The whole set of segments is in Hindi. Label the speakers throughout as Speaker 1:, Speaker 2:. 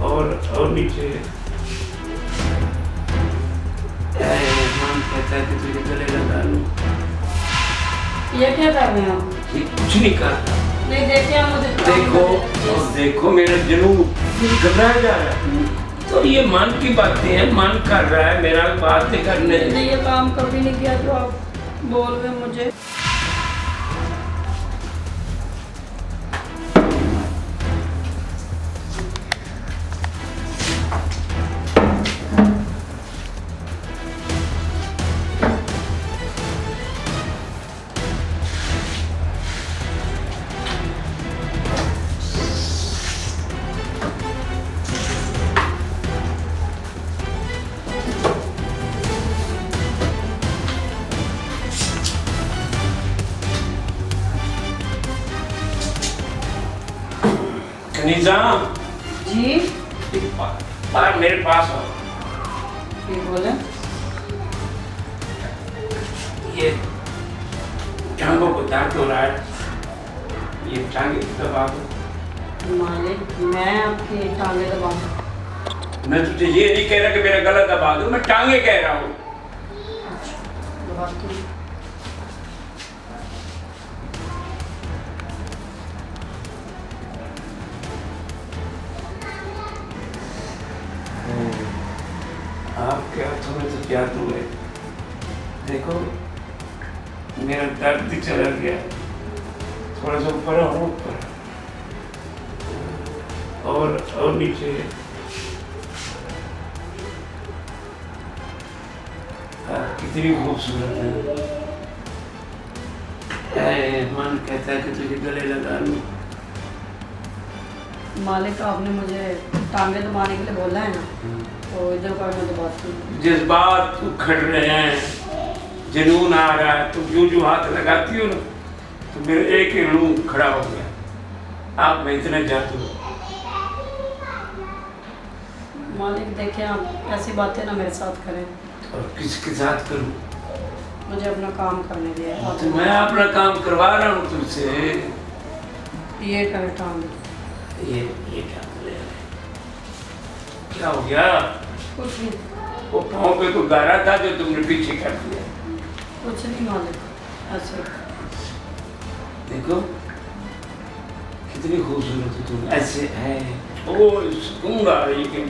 Speaker 1: और नीचे मन कहता है कि तुझे गले लगा लूं।
Speaker 2: ये क्या कर रहे हैं आप?
Speaker 1: ये कुछ नहीं कर रहा।
Speaker 2: नहीं देखिए आप मुझे
Speaker 1: देखो और देखो मेरा जुनून घबरा जा रहा है। तो ये मन की बातें हैं, मन कर रहा है मेरा बातें करने।
Speaker 2: मैंने ये काम कभी नहीं किया जो आप बोल रहे हैं मुझे।
Speaker 1: कनीजा
Speaker 2: जी
Speaker 1: बाहर मेरे पास आओ।
Speaker 2: ये बोले
Speaker 1: ये टांगों को दर्द हो रहा है, ये टांगे दबा दो।
Speaker 2: मालिक मैं आपकी टांगे दबाऊं?
Speaker 1: मैं तुझे ये नहीं कह रहा कि मेरा गला दबा दो, मैं टांगे कह रहा हूँ।
Speaker 2: दबाती हूँ।
Speaker 1: आपके हाथों में तो जादू है। देखो मेरा दर्द भी चला गया, थोड़ा सा ऊपर और ऊपर और नीचे। कितनी खूबसूरत है। मन कहता है कि तुझे गले लगा लूं।
Speaker 2: मालिक आपने मुझे टांगे दबाने के लिए बोला है ना, तो इधर पर मैं दबाती हूँ।
Speaker 1: जज्बात उखड़ रहे हैं, जुनून आ रहा है, तुम जो हाथ लगाती हो ना तो मेरा एक ही रूह खड़ा हो गया। आप में इतना जादू है।
Speaker 2: मालिक देखिए आप ऐसी बातें ना मेरे साथ करें।
Speaker 1: और किसके साथ करूं?
Speaker 2: मुझे अपना काम करने दिया।
Speaker 1: तो मैं अपना काम करवा रहा हूँ तुमसे।
Speaker 2: ये करें टांगे।
Speaker 1: ये टांग ले। क्या हो गया?
Speaker 2: कुछ नहीं।
Speaker 1: वो पाँव पे तो गारा था जो तुमने पीछे कर दिया।
Speaker 2: कुछ नहीं मालिक, ऐसे।
Speaker 1: देखो कितनी खूबसूरत हो तुम, ऐसे है। ओ सुकून आ रही है,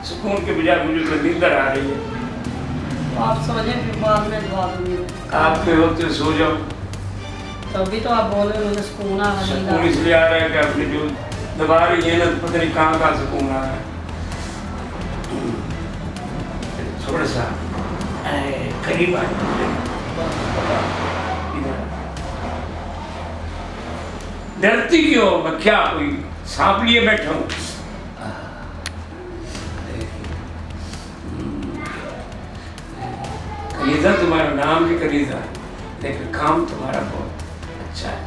Speaker 1: सुकून के बजाय मुझे तो नींद आ रही है।
Speaker 2: तो आप सोचें फिर बाद में दबा दूंगी।
Speaker 1: आपके होते सो जाओ।
Speaker 2: तभी तो आप बोल रहे हो मुझे सुकून आ रहा है।
Speaker 1: सुकून इसलिए आ रहा है कि आपने जो दबा रही है ना, पता नहीं कहाँ सुकून आ रहा है। थोड़ा सा करीब आ डरती क्यों? मैं क्या कोई सांप लिए बैठा हूँ? कनीजा तुम्हारा नाम भी कनीजा है, लेकिन काम तुम्हारा बहुत अच्छा है।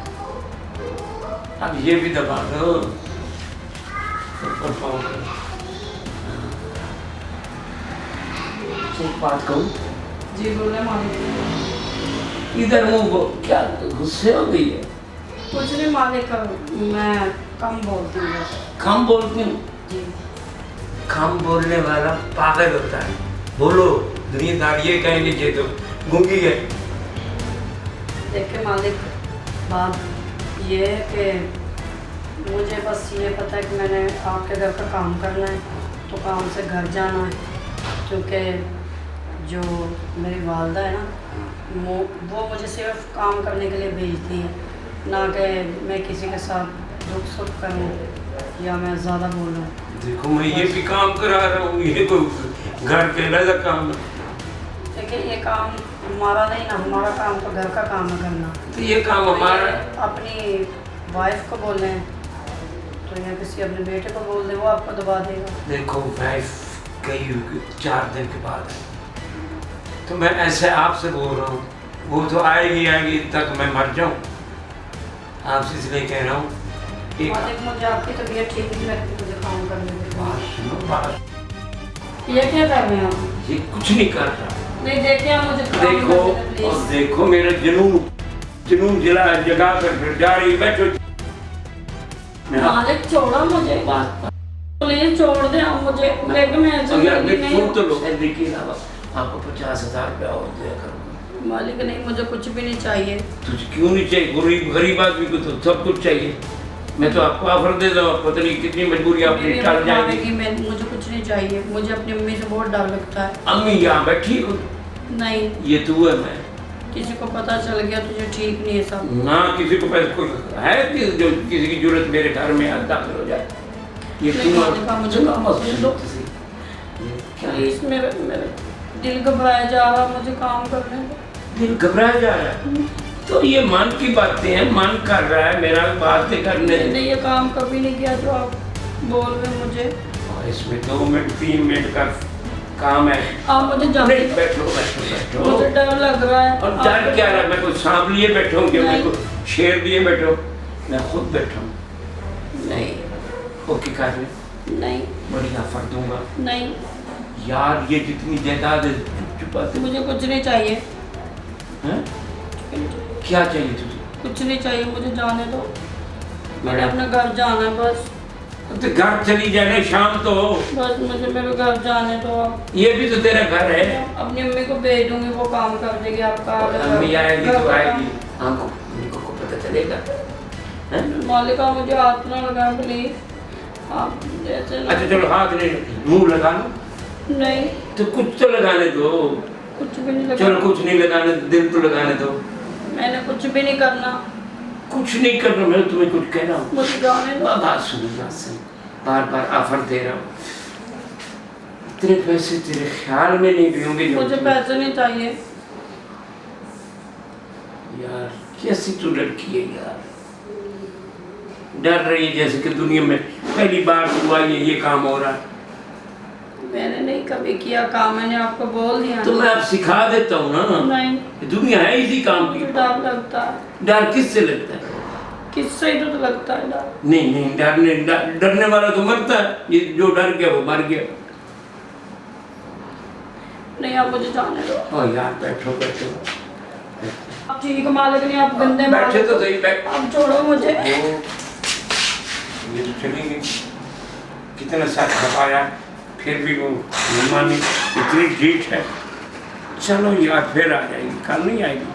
Speaker 1: अब ये भी दबा दो। एक बात कहूँ?
Speaker 2: जी बोले मालिक।
Speaker 1: इधर मुँह को क्या गुस्से हो गई है?
Speaker 2: कुछ नहीं मालिक, मैं कम बोलती हूँ।
Speaker 1: कम बोलती हूँ?
Speaker 2: जी।
Speaker 1: कम बोलने वाला पागल होता है। बोलो, दुनियादार ये कहेंगे ये तो गूंगी है।
Speaker 2: देखिए मालिक, बात ये है कि मुझे बस ये पता है कि मैंने आपके घर का काम करना है, तो काम से घर जाना है, क्योंकि जो मेरी वालदा है ना, वो मुझे सिर्फ काम करने के लिए भेजती है, ना कि मैं किसी के साथ दुख सुख करूँ या मैं ज़्यादा बोलूँ।
Speaker 1: देखो मैं ये भी काम करा रहा हूँ, ये कोई घर के अलग काम है।
Speaker 2: देखिए ये काम हमारा नहीं ना, हमारा काम तो घर का काम है करना।
Speaker 1: तो ये काम हमारा।
Speaker 2: अपनी वाइफ को बोल रहे हैं तो या किसी अपने बेटे को बोल दे, वो आपको दबा देगा।
Speaker 1: देखो वाइफ गई 4 दिन के बाद, तो मैं ऐसे आपसे बोल रहा हूँ, वो तो आएगी तक मैं मर जाऊँ। आपसे इसलिए कह रहा हूँ
Speaker 2: मुझे आपकी तबीयत ठीक नहीं लगती, मुझे काम करने
Speaker 1: बात।
Speaker 2: ये क्या कर रहे हैं आप?
Speaker 1: ये कुछ नहीं कर रहा।
Speaker 2: नहीं देखिए आप मुझे काम
Speaker 1: देखो
Speaker 2: करने दीजिए,
Speaker 1: और देखो मेरा जुनून जगा कर फिर जा रही बैठो।
Speaker 2: मालिक छोड़ो मुझे।
Speaker 1: बात
Speaker 2: प्लीज छोड़ दे आप मुझे, लेकिन मैं ऐसे
Speaker 1: यार
Speaker 2: नहीं
Speaker 1: सुन तो लो, सैलरी के अलावा आपको 50,000 रुपया और दिया करूँगा।
Speaker 2: मालिक नहीं, मुझे कुछ भी नहीं चाहिए।
Speaker 1: तुझे क्यों नहीं चाहिए? गरीब गरीब आदमी को तो सब कुछ चाहिए। मैं तो आपको ऑफर दे दूँ, पता नहीं कितनी मजबूरी आपकी टल जाएगी।
Speaker 2: मैं मुझे कुछ नहीं चाहिए, मुझे अपनी अम्मी से बहुत डर लगता है।
Speaker 1: अम्मी यहाँ बैठी हो?
Speaker 2: नहीं,
Speaker 1: ये तू है मैं।
Speaker 2: किसी को पता चल गया तुझे ठीक नहीं है सब।
Speaker 1: ना किसी को पैसे कोई है कि जो किसी की जरूरत मेरे घर में आज दाखिल हो जाए। ये
Speaker 2: नहीं,
Speaker 1: क्यों
Speaker 2: मालिक, आप मुझे
Speaker 1: सुनो,
Speaker 2: काम
Speaker 1: मत
Speaker 2: करने
Speaker 1: सुनो
Speaker 2: दो।
Speaker 1: किसी। ये क्या है?
Speaker 2: प्लीज मेरे दिल घबराया जा रहा, मुझे काम करने दो।
Speaker 1: दिल घबराया जा रहा है तो ये मन की बातें हैं, मन कर रहा है मेरा, बातें करने दे।
Speaker 2: मैंने ये काम कभी नहीं किया जो आप बोल रहे हैं मुझे।
Speaker 1: और इसमें 2 मिनट 3 मिनट का काम है।
Speaker 2: आप मुझे जाने
Speaker 1: नहीं,
Speaker 2: दो।
Speaker 1: बैठो बैठो बैठो।
Speaker 2: मुझे डर लग रहा है।
Speaker 1: और डर क्या रहा है? मैं कोई सांप लिए बैठा हूँ क्या? मैं
Speaker 2: नहीं।
Speaker 1: कोई शेर लिए बैठा हूँ? मैं खुद बैठा हूँ।
Speaker 2: नहीं
Speaker 1: ओके कर ले,
Speaker 2: नहीं
Speaker 1: बड़ी ऑफर दूंगा।
Speaker 2: नहीं,
Speaker 1: यार ये जितनी जायदाद है छुपाते
Speaker 2: मुझे कुछ नहीं चाहिए।
Speaker 1: हैं? क्या चाहिए तुझे?
Speaker 2: कुछ नहीं चाहिए, मुझे जाने दो। मैंने
Speaker 1: मैडम।
Speaker 2: अपने घर जाना है बस।
Speaker 1: तो घर चली जाने शाम तो हो।
Speaker 2: बस मुझे मेरे घर जाने दो आप।
Speaker 1: ये भी तो तेरा घर है।
Speaker 2: अपनी अम्मी को भेज दूंगी, वो काम कर देगी आपका।
Speaker 1: अम्मी आएगी
Speaker 2: घर
Speaker 1: तो
Speaker 2: का
Speaker 1: आएगी। हमको उनको को पता चलेगा। हैं?
Speaker 2: काम। मालिक आप मुझे हाथ ना लगाएं प्लीज। आप जैसे
Speaker 1: अच्छा चलो हाथ नहीं, मुंह लगा लो।
Speaker 2: नहीं,
Speaker 1: तो कुछ तो लगाने दो।
Speaker 2: कुछ भी नहीं
Speaker 1: चलो
Speaker 2: लगा।
Speaker 1: कुछ नहीं लगाने, दिल तो लगाने दो।
Speaker 2: मैंने कुछ भी नहीं करना,
Speaker 1: कुछ नहीं करना, मैं तुम्हें कुछ कह रहा हूँ।
Speaker 2: मुझे जाने दो।
Speaker 1: बात सुनो, बात सुन। बार बार ऑफर दे रहा हूँ। इतने पैसे तेरे ख्याल में नहीं भी होंगे जो
Speaker 2: मुझे पैसे नहीं चाहिए।
Speaker 1: यार कैसी तू लड़की है यार, डर रही है जैसे कि दुनिया में पहली बार हुआ ये काम हो रहा है।
Speaker 2: मैंने नहीं कभी किया काम, मैंने आपको बोल दिया
Speaker 1: तो
Speaker 2: ना।
Speaker 1: मैं अब सिखा देता हूँ ना।
Speaker 2: नहीं,
Speaker 1: दुनिया है इसी काम की।
Speaker 2: मुझे डर लगता है।
Speaker 1: डर किससे लगता है?
Speaker 2: किससे ही तो लगता है डर।
Speaker 1: नहीं नहीं, डरने वाला तो मरता है। ये जो डर गया वो मर गया।
Speaker 2: नहीं, आप मुझे जाने दो।
Speaker 1: ओ यार बैठो बैठो।
Speaker 2: आप ठीक मालिक नहीं, आप गंदे
Speaker 1: बैठे
Speaker 2: मालिक
Speaker 1: तो
Speaker 2: हो।
Speaker 1: सही, बैठ।
Speaker 2: आप छोड़ो मुझे।
Speaker 1: ये तो चली गई, कितना साथ खपाया फिर भी वो नहीं मानी। इतनी ढीठ है। चलो यार फिर आ जाएगी, कल नहीं आएगी।